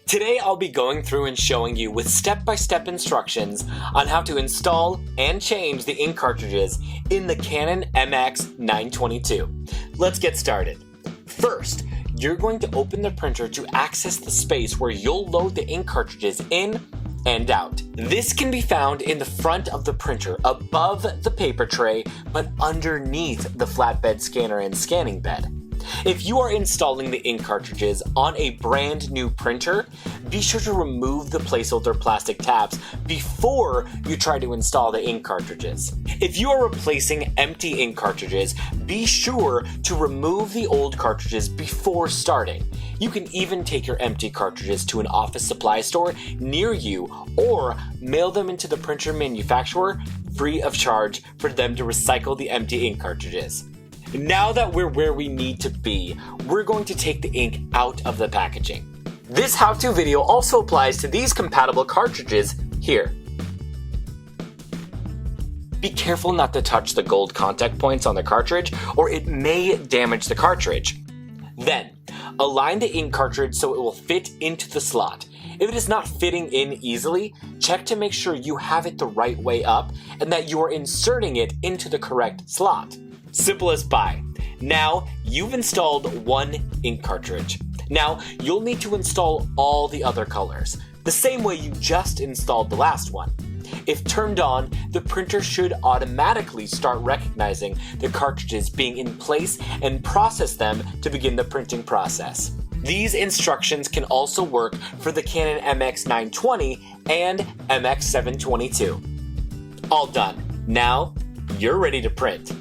Today I'll be going through and showing you with step-by-step instructions on how to install and change the ink cartridges in the Canon MX922. Let's get started. First, you're going to open the printer to access the space where you'll load the ink cartridges in and out. This can be found in the front of the printer above the paper tray, but underneath the flatbed scanner and scanning bed. If you are installing the ink cartridges on a brand new printer, be sure to remove the placeholder plastic tabs before you try to install the ink cartridges. If you are replacing empty ink cartridges, be sure to remove the old cartridges before starting. You can even take your empty cartridges to an office supply store near you or mail them into the printer manufacturer free of charge for them to recycle the empty ink cartridges. Now that we're where we need to be, we're going to take the ink out of the packaging. This how-to video also applies to these compatible cartridges here. Be careful not to touch the gold contact points on the cartridge or it may damage the cartridge. Then, align the ink cartridge so it will fit into the slot. If it is not fitting in easily, check to make sure you have it the right way up and that you are inserting it into the correct slot. Simple as pie. Now, you've installed one ink cartridge. Now, you'll need to install all the other colors, the same way you just installed the last one. If turned on, the printer should automatically start recognizing the cartridges being in place and process them to begin the printing process. These instructions can also work for the Canon MX920 and MX722. All done. Now, you're ready to print.